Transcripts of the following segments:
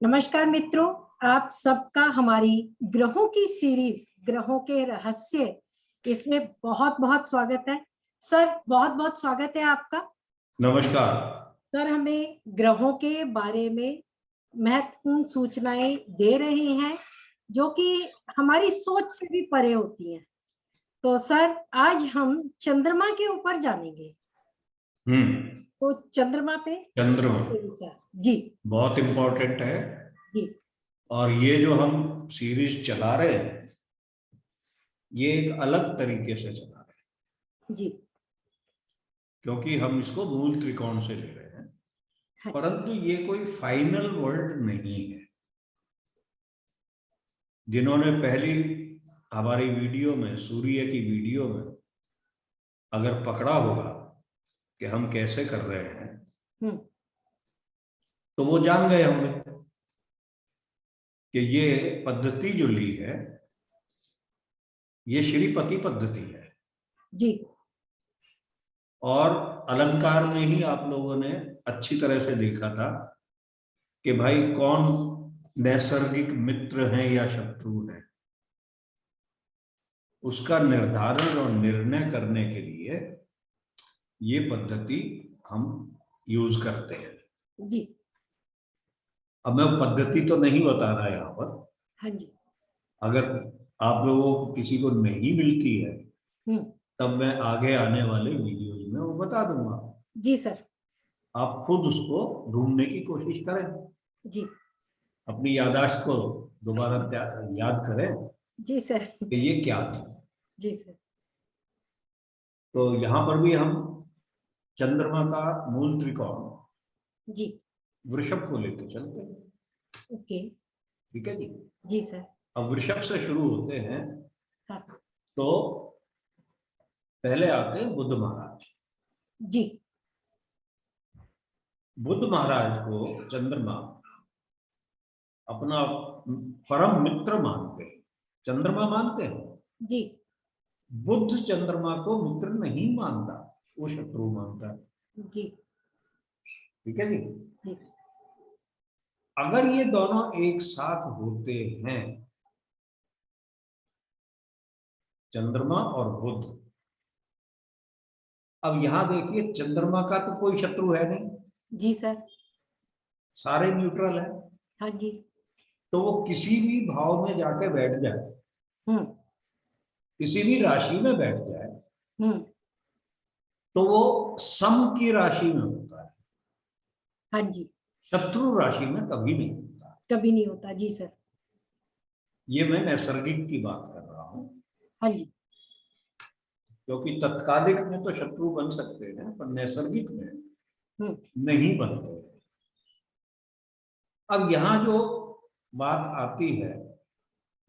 नमस्कार मित्रों, आप सबका हमारी ग्रहों की सीरीज ग्रहों के रहस्य इसमें बहुत बहुत स्वागत है। सर बहुत बहुत स्वागत है आपका। नमस्कार सर, हमें ग्रहों के बारे में महत्वपूर्ण सूचनाएं दे रहे हैं जो कि हमारी सोच से भी परे होती हैं। तो सर, आज हम चंद्रमा के ऊपर जानेंगे। तो चंद्रमा पे चंद्रमा विचार जी बहुत इम्पोर्टेंट है। जी और ये जो हम सीरीज चला रहे हैं ये एक अलग तरीके से चला रहे हैं जी क्योंकि हम इसको मूल त्रिकोण से ले रहे हैं, हाँ। परंतु ये कोई फाइनल वर्ड नहीं है। जिन्होंने पहली हमारी वीडियो में, सूर्य की वीडियो में अगर पकड़ा होगा कि हम कैसे कर रहे हैं तो वो जान गए होंगे कि ये पद्धति जो ली है ये श्रीपति पद्धति है जी। और अलंकार में ही आप लोगों ने अच्छी तरह से देखा था कि भाई कौन नैसर्गिक मित्र हैं या शत्रु हैं, उसका निर्धारण और निर्णय करने के लिए ये पद्धति हम यूज करते हैं जी। अब मैं पद्धति तो नहीं बता रहा यहाँ पर। हाँ जी। अगर आप लोगों को किसी को नहीं मिलती है तब मैं आगे आने वाले वीडियोज में वो बता दूंगा। जी सर। आप खुद उसको ढूंढने की कोशिश करें, जी। अपनी याददाश्त को दोबारा याद करें जी सर। कि ये क्या था। जी सर। तो यहाँ पर भी हम चंद्रमा का मूल त्रिकोण जी वृषभ को लेकर चलते हैं। ओके। ठीक है जी। जी सर। अब वृषभ से शुरू होते हैं। हाँ। तो पहले आते हैं बुध महाराज। जी। बुध महाराज को चंद्रमा अपना परम मित्र मानते हैं। चंद्रमा मानते हैं जी। बुध चंद्रमा को मित्र नहीं मानता, वो शत्रु मानता है। जी। ठीक है जी। जी। अगर ये दोनों एक साथ होते हैं, चंद्रमा और बुध, अब यहां देखिए चंद्रमा का तो कोई शत्रु है नहीं। जी सर। सारे न्यूट्रल है। हाँ जी। तो वो किसी भी भाव में जाके बैठ जाए, किसी भी राशि में बैठ जाए तो वो सम की राशि में होता है। हाँ जी। शत्रु राशि में कभी नहीं होता। कभी नहीं होता। जी सर। ये मैं नैसर्गिक की बात कर रहा हूं। हाँ जी। क्योंकि तत्कालिक में तो शत्रु बन सकते हैं पर नैसर्गिक में नहीं बनते। अब यहां जो बात आती है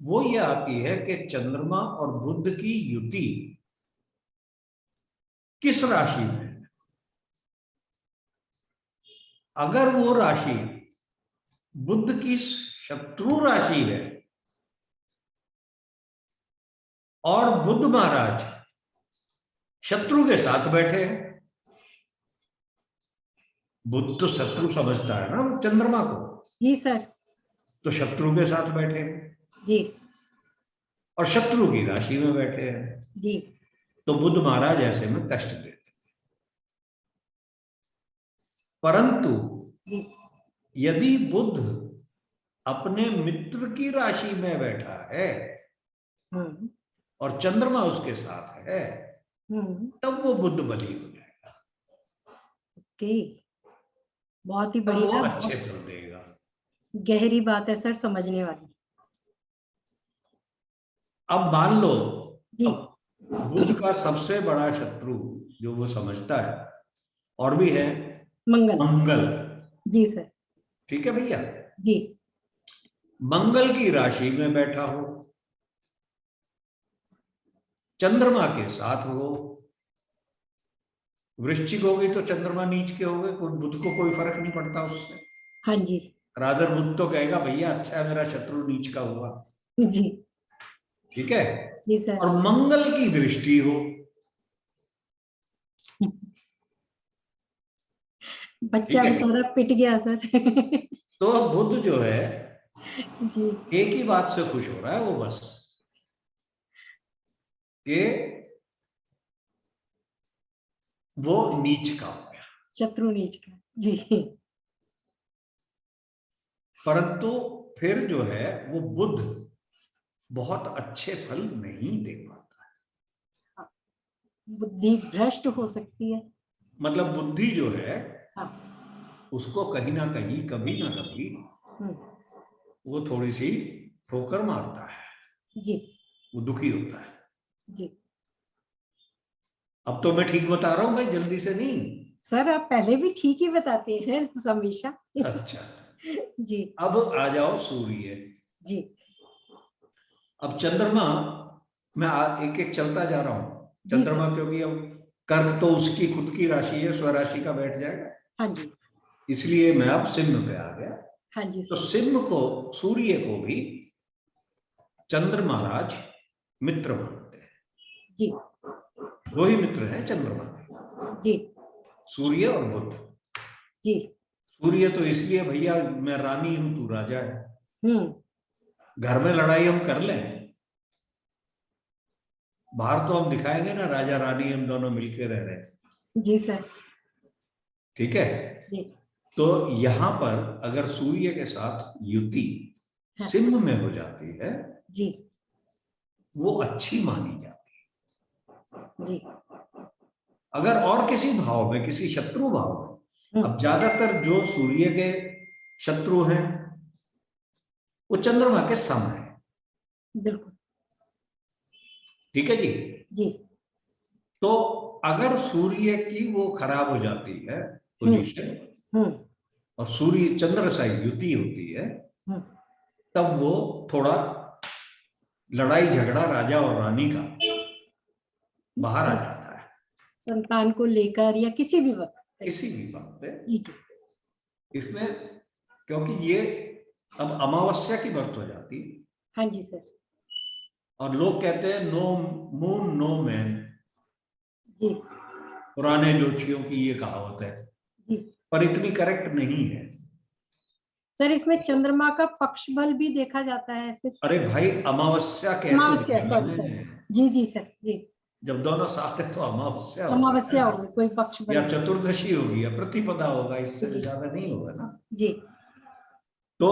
वो ये आती है कि चंद्रमा और बुध की युति किस राशि में है। अगर वो राशि बुध की शत्रु राशि है और बुध महाराज शत्रु के साथ बैठे हैं, बुध तो शत्रु समझता है ना चंद्रमा को। जी सर। तो शत्रु के साथ बैठे हैं जी। और शत्रु की राशि में बैठे हैं, जी। तो बुध महाराज ऐसे में कष्ट देते। परंतु जी। यदि बुध अपने मित्र की राशि में बैठा है और चंद्रमा उसके साथ है तब वो बुध बली हो जाएगा। ओके। बहुत ही तब वो बढ़िया। अच्छे फल देगा। गहरी बात है सर, समझने वाली। अब मान लो जी। बुध का सबसे बड़ा शत्रु जो वो समझता है और भी है मंगल। मंगल। जी सर। ठीक है भैया। जी। मंगल की राशि में बैठा हो, चंद्रमा के साथ हो, वृश्चिक हो गई तो चंद्रमा नीच के हो गए, बुध को कोई फर्क नहीं पड़ता उससे। हाँ जी। राधर बुध तो कहेगा भैया अच्छा है मेरा शत्रु नीच का हुआ। जी। ठीक है। जी सर। और मंगल की दृष्टि हो, बच्चा बेचारा पिट गया सर। तो बुध जो है जी एक ही बात से खुश हो रहा है वो, बस कि वो नीच का हो गया, शत्रु नीच का। जी परंतु फिर जो है वो बुध बहुत अच्छे फल नहीं दे पाता। बुद्धि भ्रष्ट हो सकती है। मतलब बुद्धि जो है हाँ। उसको कहीं ना कहीं कभी ना कभी वो थोड़ी सी ठोकर मारता है, जी वो दुखी होता है। जी अब तो मैं ठीक बता रहा हूं भाई, जल्दी से नहीं। सर, आप पहले भी ठीक ही बताते हैं हमेशा। अच्छा, जी अब आ जाओ सूर्य। जी अब चंद्रमा, मैं एक एक चलता जा रहा हूं। जी चंद्रमा सर। क्योंकि अब कर्क तो उसकी खुद की राशि है, स्वराशि का बैठ जाएगा, हाँ जी। इसलिए मैं अब सिंह पे आ गया। हाँ जी तो सर। सिंह को, सूर्य को भी चंद्र महाराज मित्र मानते हैं। जी दो ही मित्र हैं चंद्रमा के, जी सूर्य और बुध। जी। सूर्य तो इसलिए भैया मैं रानी हूं तू राजा है, हम्म। घर में लड़ाई हम कर लें, बाहर तो हम दिखाएंगे ना राजा रानी हम दोनों मिलके रह रहे हैं। जी सर। ठीक है। जी। तो यहां पर अगर सूर्य के साथ युति हाँ। सिंह में हो जाती है, जी वो अच्छी मानी जाती जी। है। अगर और किसी भाव में, किसी शत्रु भाव में, अब हम्म। ज्यादातर जो सूर्य के शत्रु हैं वो चंद्रमा के सम है। बिल्कुल। ठीक है जी। जी। तो अगर सूर्य की वो खराब हो जाती है हम्म। पोजीशन, हम्म। और सूर्य चंद्र से युति होती है, हम्म। तब वो थोड़ा लड़ाई झगड़ा राजा और रानी का बाहर आ जाता है, संतान को लेकर या किसी भी वक्त। किसी भी बात पे। जी जी। इसमें क्योंकि ये अब अमावस्या की व्रत हो जाती है, हाँ जी सर। और लोग कहते हैं नो मून नो मैन, जी पुराने ज्योतिषियों की ये कहावत है, जी। पर इतनी करेक्ट नहीं है। सर, इसमें चंद्रमा का पक्ष बल भी देखा जाता है फिर। अरे भाई अमावस्या कह तो अमावस्या, दिया सॉरी मैंने, सॉरी। जी जी सर। जी। जब दोनों साथ है तो अमावस्या होगी अमावस्या ना, होगी, कोई पक्ष बल। या चतुर्दशी होगी या प्रतिपदा होगा, इससे जी ज्यादा नहीं होगा ना। जी। तो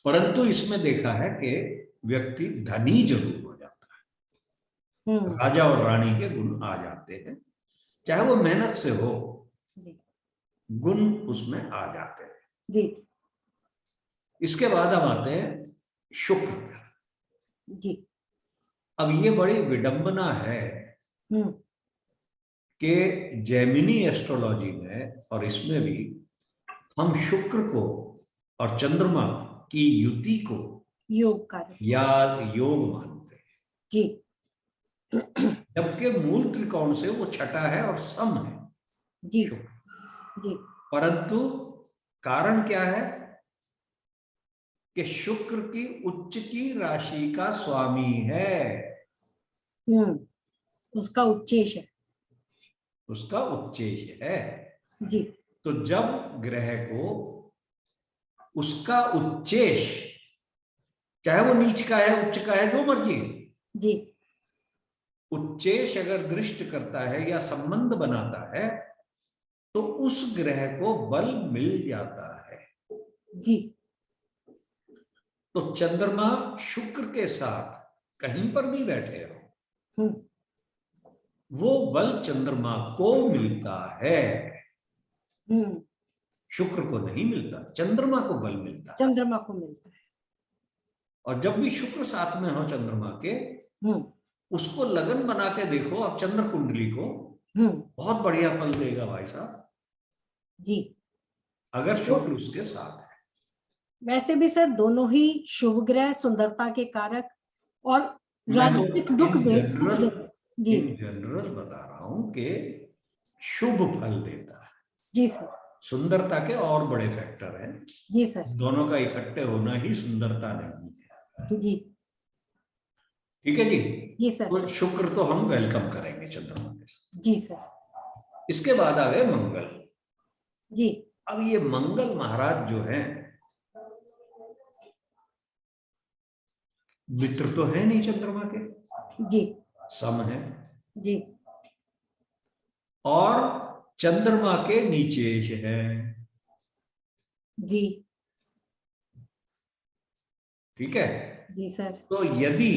परंतु इसमें देखा है कि व्यक्ति धनी जरूर हो जाता है, राजा और रानी के गुण आ जाते हैं, चाहे वो मेहनत से हो, जी गुण उसमें आ जाते हैं। जी इसके बाद हम आते हैं शुक्र पर। जी। अब ये बड़ी विडंबना है कि जैमिनी एस्ट्रोलॉजी में और इसमें भी हम शुक्र को और चंद्रमा की युति को योग कार्य। या योग मानते हैं, जी जबकि मूल त्रिकोण से वो छठा है और सम है जी शुक्र। जी। परंतु कारण क्या है कि शुक्र की उच्च की राशि का स्वामी है, उसका उच्चेश है। उसका उच्चेश है। जी तो जब ग्रह को उसका उच्चेश, चाहे वो नीच का है उच्च का है जो मर्जी, जी उच्चेश अगर दृष्ट करता है या संबंध बनाता है तो उस ग्रह को बल मिल जाता है। जी। तो चंद्रमा शुक्र के साथ कहीं पर भी बैठे हो, वो बल चंद्रमा को मिलता है, शुक्र को नहीं मिलता, चंद्रमा को बल मिलता है। चंद्रमा को मिलता है। और जब भी शुक्र साथ में हो चंद्रमा के, उसको लगन बना के देखो अब चंद्र कुंडली को, बहुत बढ़िया फल देगा भाई साहब जी, अगर शुक्र उसके साथ है। वैसे भी सर दोनों ही शुभ ग्रह, सुंदरता के कारक और राजसिक दुख दे। जी इन जनरल बता रहा हूं कि शुभ फल देता है। जी सर। सुंदरता के और बड़े फैक्टर हैं। जी सर। दोनों का इकट्ठे होना ही सुंदरता नहीं है। जी ठीक है जी। जी सर। तो शुक्र तो हम वेलकम करेंगे चंद्रमा के साथ। जी सर। इसके बाद आ गए मंगल। जी। अब ये मंगल महाराज जो हैं, मित्र तो है नहीं चंद्रमा के, जी सम है, जी और चंद्रमा के नीचेश है। जी ठीक है। जी सर। तो यदि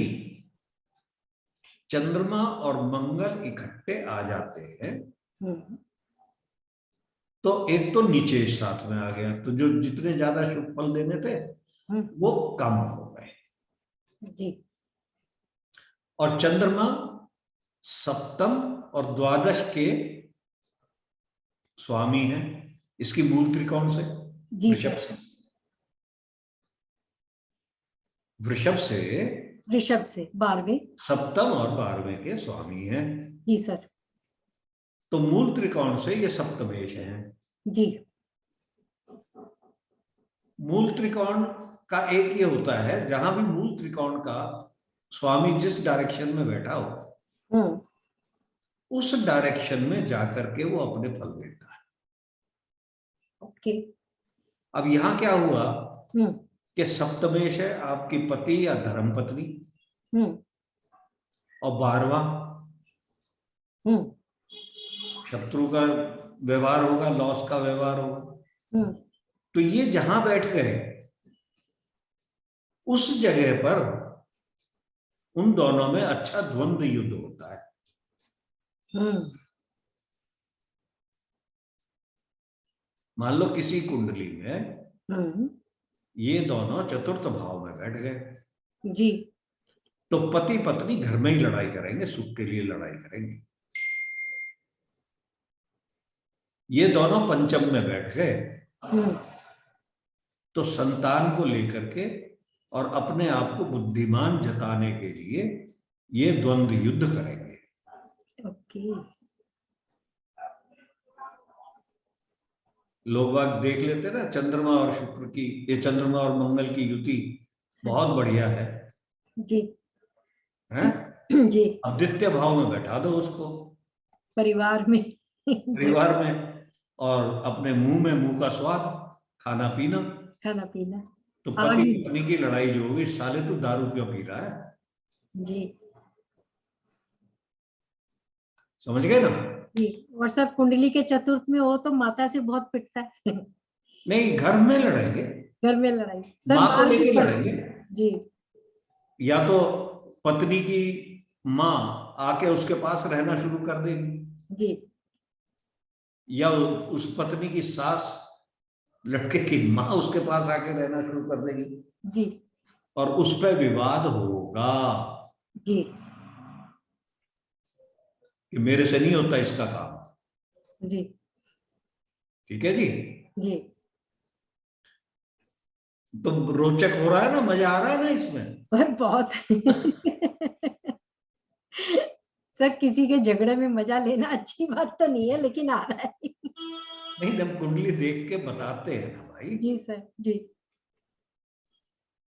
चंद्रमा और मंगल इकट्ठे आ जाते हैं तो एक तो नीचे साथ में आ गया, तो जो जितने ज्यादा शुभ फल देने थे वो कम हो गए। जी। और चंद्रमा सप्तम और द्वादश के स्वामी हैं, इसकी मूल त्रिकोण से जी सर। वृषभ से ऋषभ से 12वें, सप्तम और 12वें के स्वामी हैं। जी सर। तो मूल त्रिकोण से ये सप्तमेश हैं। जी। मूल त्रिकोण का एक ये होता है, जहां भी मूल त्रिकोण का स्वामी जिस डायरेक्शन में बैठा हो उस डायरेक्शन में जाकर के वो अपने फल देता है। ओके। अब यहां क्या हुआ कि सप्तमेश है आपकी पति या धर्म पत्नी, और 12वां शत्रु का व्यवहार होगा, लॉस का व्यवहार होगा। तो ये जहां बैठ गए उस जगह पर उन दोनों में अच्छा द्वंद्व युद्ध होता है। मान लो किसी कुंडली में ये दोनों चतुर्थ भाव में बैठ गए जी, तो पति पत्नी घर में ही लड़ाई करेंगे, सुख के लिए लड़ाई करेंगे। ये दोनों पंचम में बैठ गए तो संतान को लेकर के और अपने आप को बुद्धिमान जताने के लिए ये द्वंद्व युद्ध करेंगे। ओके। लोग बाग देख लेते ना चंद्रमा और शुक्र की, ये चंद्रमा और मंगल की युति बहुत बढ़िया है जी हैं? जी। अब द्वितीय भाव में बैठा दो उसको परिवार में परिवार में, और अपने मुंह में मुंह का स्वाद, खाना पीना तो पति पत्नी की लड़ाई जो होगी, साले तू दारू क्यों पी रहा है जी, समझ गए ना। जी। और सर कुंडली के चतुर्थ में हो तो माता से बहुत पिटता है नहीं, घर में लड़ेंगे, घर में लड़ाई सर, माँ को लेके लड़ेंगे। जी। या तो पत्नी की माँ आके उसके पास रहना शुरू कर देगी जी, या उस पत्नी की सास लड़के की माँ उसके पास आके रहना शुरू कर देगी जी, और उस पर विवाद होगा जी, कि मेरे से नहीं होता इसका काम। जी, ठीक है जी। जी। तो रोचक हो रहा है ना, मजा आ रहा है ना इसमें सर बहुत सर किसी के झगड़े में मजा लेना अच्छी बात तो नहीं है, लेकिन आ रहा है नहीं, हम कुंडली देख के बताते हैं ना भाई। जी सर, जी।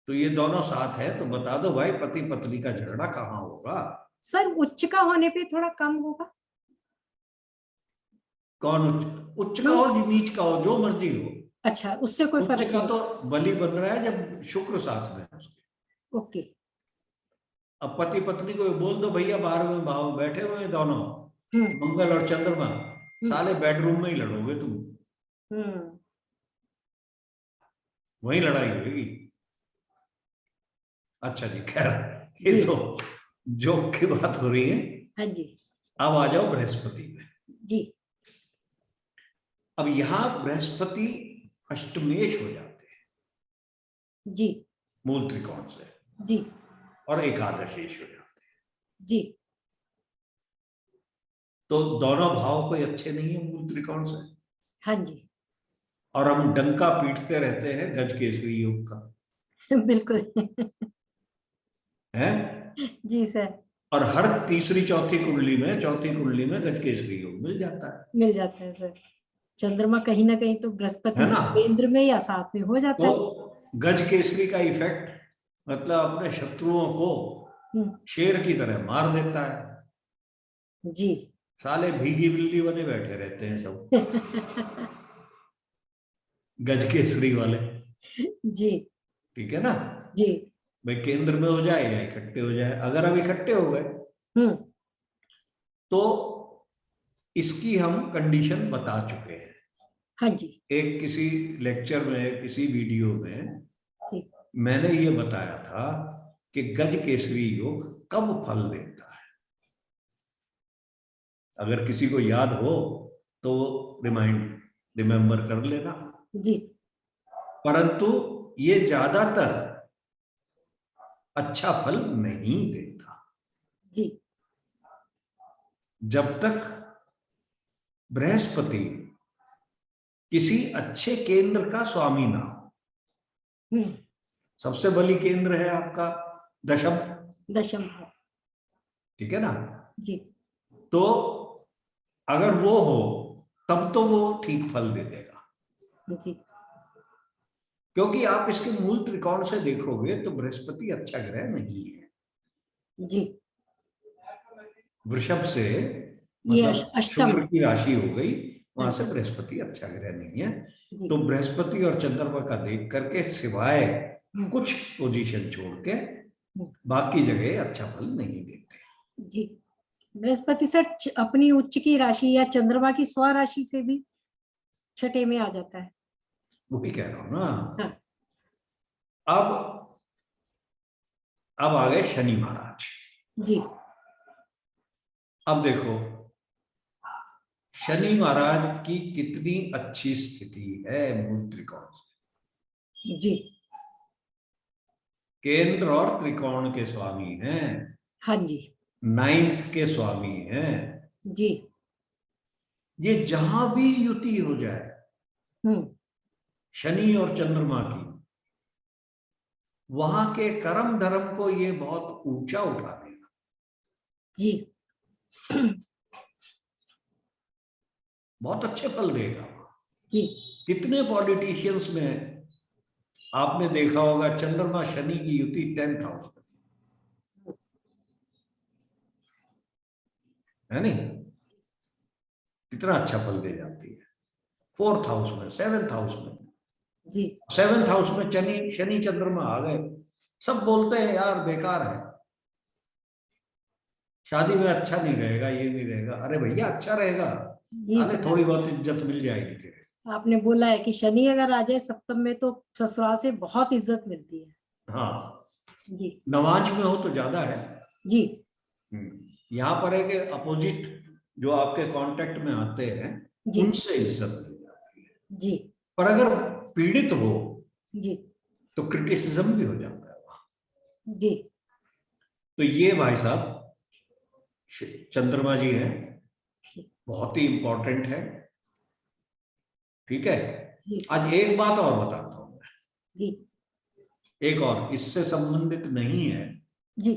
तो ये दोनों साथ है तो बता दो भाई, पति पत्नी का झगड़ा कहाँ होगा। सर उच्च का होने पे थोड़ा कम होगा। कौन उच्च का हो, नीच का हो, जो मर्जी हो। अच्छा, उससे कोई फर्क उच्च का तो बलि बन रहा है जब शुक्र साथ में है उसके। ओके। अब पति पत्नी को बोल दो भैया 12वें भाव बैठे हुए दोनों मंगल और चंद्रमा, साले बेडरूम में ही लड़ोगे तुम, वही लड़ाई होगी। अच्छा जी, खैर ये तो जोक की बात हो रही है। हाँ जी। अब आ जाओ बृहस्पति में जी। अब यहां बृहस्पति अष्टमेश हो जाते हैं जी, मूल त्रिकोण से जी, और एकादशेश हो जाते हैं जी। तो दोनों भाव कोई अच्छे नहीं है मूल त्रिकोण से। हाँ जी और हम डंका पीटते रहते हैं गज केसरी योग का बिल्कुल है जी सर। और हर तीसरी चौथी कुंडली में गज केसरी योग मिल जाता है सर। चंद्रमा कहीं ना कहीं तो बृहस्पति से केंद्र में या साथ में हो जाता है। तो गज केसरी का इफेक्ट मतलब अपने शत्रुओं को शेर की तरह मार देता है जी। साले भीगी बिल्ली बने बैठे रहते हैं सब गज केसरी वाले। जी ठीक है ना? जी। भाई केंद्र में हो जाए या इकट्ठे हो जाए। अगर अब इकट्ठे हो गए तो इसकी हम कंडीशन बता चुके हैं। हाँ जी। एक किसी लेक्चर में, किसी वीडियो में ठीक। मैंने ये बताया था कि गज केसरी योग कब फल देता है। अगर किसी को याद हो तो रिमेंबर कर लेना जी। परंतु ये ज्यादातर अच्छा फल नहीं देता जी। जब तक बृहस्पति किसी अच्छे केंद्र का स्वामी ना हो। सबसे बली केंद्र है आपका दशम। ठीक है ना? जी। तो अगर वो हो तब तो वो ठीक फल दे देगा। जी। क्योंकि आप इसके मूल त्रिकोण से देखोगे तो बृहस्पति अच्छा ग्रह नहीं है। जी। वृषभ से ये मतलब अष्टम शुक्र की राशि हो गई, वहां से बृहस्पति अच्छा ग्रह नहीं है। तो बृहस्पति और चंद्रमा का देख करके सिवाय कुछ पोजीशन छोड़ के बाकी जगह अच्छा फल नहीं देते। जी। बृहस्पति सर अपनी उच्च की राशि या चंद्रमा की स्व राशि से भी छठे में आ जाता है। वही कह रहा हूं ना। हाँ। अब आ गए शनि महाराज जी। अब देखो शनि महाराज की कितनी अच्छी स्थिति है मूल त्रिकोण से। जी। केंद्र और त्रिकोण के स्वामी हैं। हाँ जी। 9th के स्वामी हैं। जी। ये जहां भी युति हो जाए शनि और चंद्रमा की, वहां के कर्म धर्म को ये बहुत ऊंचा उठा देगा। जी। बहुत अच्छे फल देगा। जी। कितने पॉलिटिशियंस में आपने देखा होगा चंद्रमा शनि की युति 10th हाउस में है नहीं? कितना अच्छा फल दे जाती है। 4th हाउस में, 7th हाउस में। जी। 7th हाउस में शनि चंद्रमा आ गए, सब बोलते हैं यार बेकार है, शादी में अच्छा नहीं रहेगा, ये नहीं रहेगा। अरे भैया अच्छा रहेगा, अरे थोड़ी बहुत इज्जत मिल जाएगी तेरे। आपने बोला है कि शनि अगर आ जाए सप्तम में तो ससुराल से बहुत इज्जत मिलती है। हाँ जी। नवांश में हो तो ज्यादा है। जी। यहाँ पर है कि अपोजिट जो आपके कांटेक्ट में आते हैं उनसे इज्जत मिल जाती है। जी। पर अगर पीड़ित हो जी तो क्रिटिसिज्म भी हो जाता है वहां। जी। तो ये भाई साहब चंद्रमा जी हैं, बहुत ही इंपॉर्टेंट है। ठीक है। आज एक बात और बताता हूं मैं जी, एक और इससे संबंधित नहीं है जी।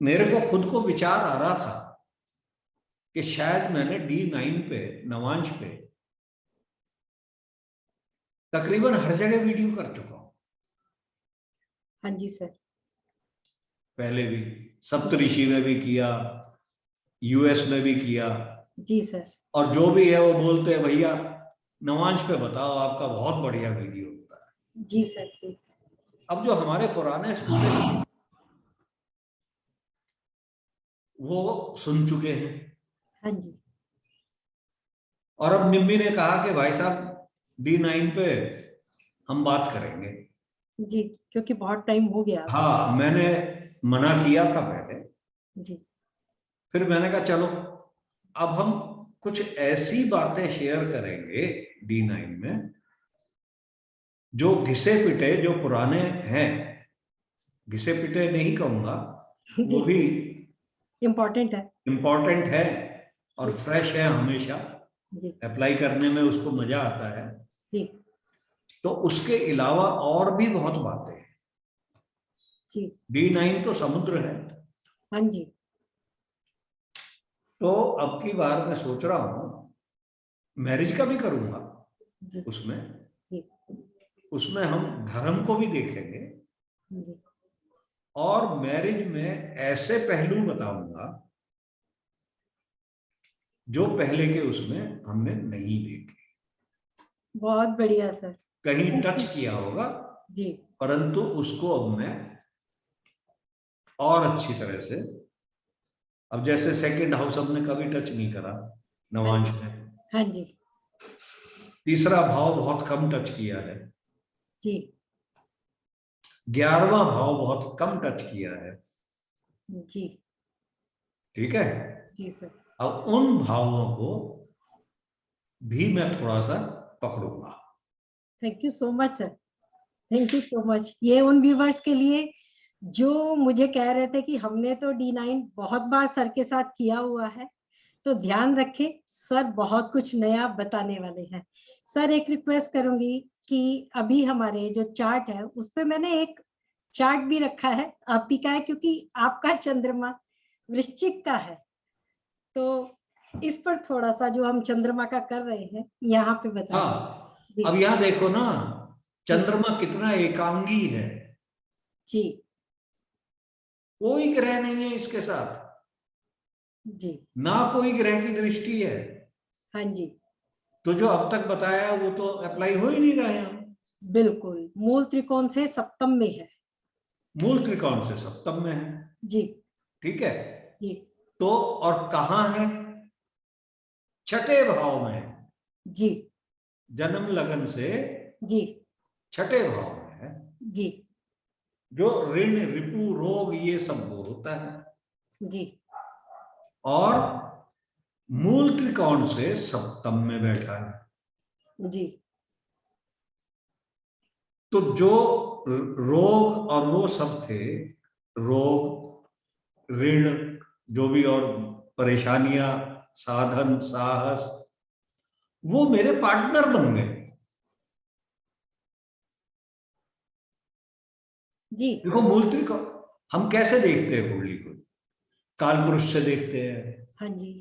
मेरे को खुद को विचार आ रहा था कि शायद मैंने D9 पे, नवांश पे तकरीबन हर जगह वीडियो कर चुका हूं। हाँ जी सर। पहले भी सप्तऋषि में भी किया, US में भी किया जी सर। और जो भी है वो बोलते हैं भैया नवांश पे बताओ, आपका बहुत बढ़िया वीडियो होता है। जी सर जी। अब जो हमारे पुराने स्टूडेंट वो सुन चुके हैं। हाँ जी। और अब निम्मी ने कहा कि भाई साहब D9 पे हम बात करेंगे जी, क्योंकि बहुत टाइम हो गया। हाँ मैंने मना किया था पहले जी, फिर मैंने कहा चलो अब हम कुछ ऐसी बातें शेयर करेंगे D9 में जो घिसे पिटे, जो पुराने हैं, घिसे पिटे नहीं कहूंगा, वो भी इम्पोर्टेंट है और फ्रेश है हमेशा, अप्लाई करने में उसको मजा आता है जी। तो उसके अलावा और भी बहुत बातें हैं जी। D9 तो समुद्र है। हाँ जी। तो अब की बार मैं सोच रहा हूं मैरिज का भी करूंगा जी। उसमें हम धर्म को भी देखेंगे जी। और मैरिज में ऐसे पहलू बताऊंगा जो पहले के उसमें हमने नहीं देखे। बहुत बढ़िया सर। कहीं टच किया होगा जी, परंतु उसको अब मैं और अच्छी तरह से, अब जैसे सेकंड हाउस हमने कभी टच नहीं करा नवांश ने, हाँ जी, तीसरा भाव बहुत कम टच किया है, जी 11वां भाव बहुत कम टच किया है, जी, ठीक है। जी सर। अब उन भावों को भी मैं थोड़ा सा पकड़ूंगा। Thank you so much sir, thank you so much. ये उन व्यूवर्स के लिए जो मुझे कह रहे थे कि हमने तो D9 बहुत बार सर के साथ किया हुआ है, तो ध्यान रखें, सर बहुत कुछ नया बताने वाले हैं। सर एक रिक्वेस्ट करूंगी कि अभी हमारे जो चार्ट है उस पे मैंने एक चार्ट भी रखा है, आप ही का है, क्योंकि आपका चंद्रमा वृश्चिक का है, तो इस पर थोड़ा सा जो हम चंद्रमा का कर रहे हैं यहाँ पे बताइए। हाँ, जी अब यहां देखो ना, जी चंद्रमा कितना एकांगी है, जी कोई ग्रह नहीं है इसके साथ, जी, ना कोई ग्रह की दृष्टि है, हाँ जी, तो जो अब तक बताया वो तो अप्लाई हो ही नहीं रहा है। बिल्कुल मूल त्रिकोण से सप्तम में है। मूल त्रिकोण से सप्तम में है, जी ठीक है। जी तो और कहां है? छठे भाव में है, जी जन्म लगन से जी छठे भाव में है, जी जो ऋण रिपु रोग ये सब वो होता है, जी और मूल त्रिकोण से सप्तम में बैठा है। जी तो जो रोग और वो सब थे, रोग ऋण जो भी और परेशानियां, साधन साहस, वो मेरे पार्टनर बन गए। जी देखो मूल त्रिकोण हम कैसे देखते हैं कुंडली को? काल पुरुष से देखते हैं, हाँ जी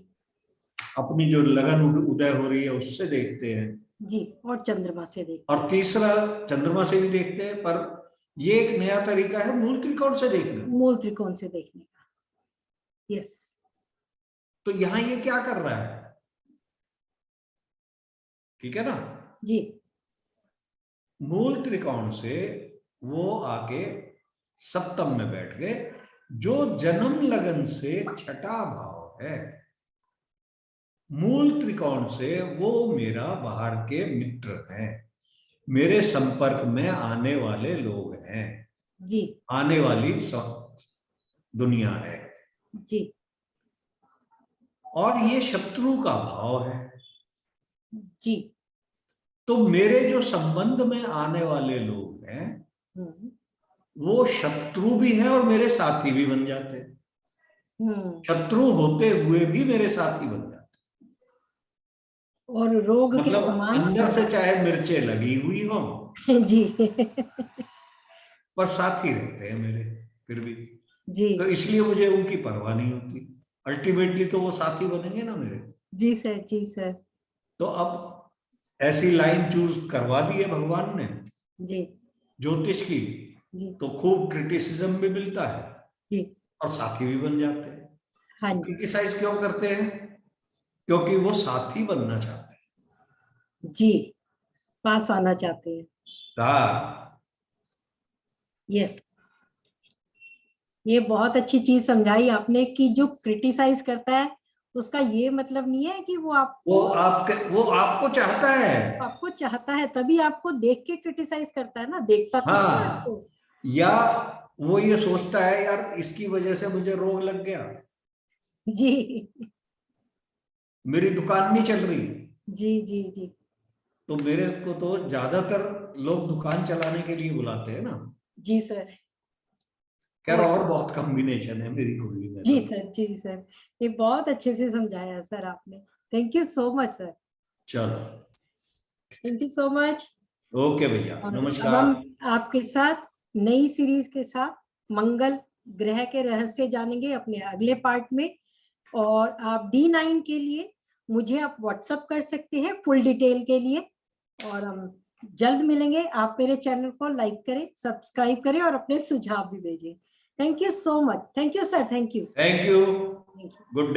अपनी जो लगन उदय हो रही है उससे देखते हैं, जी, और चंद्रमा से देख, और तीसरा चंद्रमा से भी देखते हैं, पर ये एक नया तरीका है मूल त्रिकोण से देखना। मूल त्रिकोण से देखने का। यस। तो यहां ये क्या कर रहा है, ठीक है ना? जी मूल त्रिकोण से वो आके सप्तम में बैठ गए, जो जन्म लगन से छठा भाव है। मूल त्रिकोण से वो मेरा बाहर के मित्र हैं, मेरे संपर्क में आने वाले लोग हैं, जी आने वाली दुनिया है, जी और ये शत्रु का भाव है। जी तो मेरे जो संबंध में आने वाले लोग हैं वो शत्रु भी हैं और मेरे साथी भी बन जाते हैं, शत्रु होते हुए भी मेरे साथी बन जाते हैं। और रोग के मतलब समान अंदर से चाहे मिर्चें लगी हुई हो जी पर साथी रहते हैं मेरे फिर भी, जी तो इसलिए मुझे उनकी परवाह नहीं होती, अल्टीमेटली तो वो साथी बनेंगे ना मेरे। जी सर, जी सर। तो अब ऐसी लाइन चूज करवा दी है भगवान ने जी ज्योतिष की, जी तो खूब क्रिटिसिज्म भी मिलता है जी, और साथी भी बन जाते हैं। हाँ जी क्रिटिसाइज क्यों करते हैं? क्योंकि वो साथी बनना चाहते हैं। जी, पास आना चाहते हैं। हाँ, यस, ये बहुत अच्छी चीज समझाई आपने कि जो क्रिटिसाइज करता है उसका ये मतलब नहीं है कि वो वो आपको चाहता है। आपको चाहता है, तभी आपको देख के क्रिटिसाइज करता है ना, देखता तो नहीं है आपको। हाँ, या वो ये सोचता है यार इसकी वजह से मुझे रोग लग गया, जी मेरी दुकान नहीं चल रही। जी जी जी तो मेरे को तो ज्यादातर लोग दुकान चलाने के लिए बुलाते हैं ना। जी सर। खैर और और बहुत कॉम्बिनेशन है मेरी कुंडली में जी तो। सर, जी सर, ये बहुत अच्छे से समझाया सर आपने। Thank you so much sir, चलो, thank you so much. Okay भैया, और अब नमस्कार। हम आपके साथ नई सीरीज के साथ मंगल ग्रह के रहस्य जानेंगे अपने अगले पार्ट में। और आप D9 के लिए मुझे आप व्हाट्सएप कर सकते हैं फुल डिटेल के लिए, और हम जल्द मिलेंगे। आप मेरे चैनल को लाइक करें, सब्सक्राइब करें और अपने सुझाव भी भेजें। Thank you so much. Thank you sir, thank you. Thank you, good.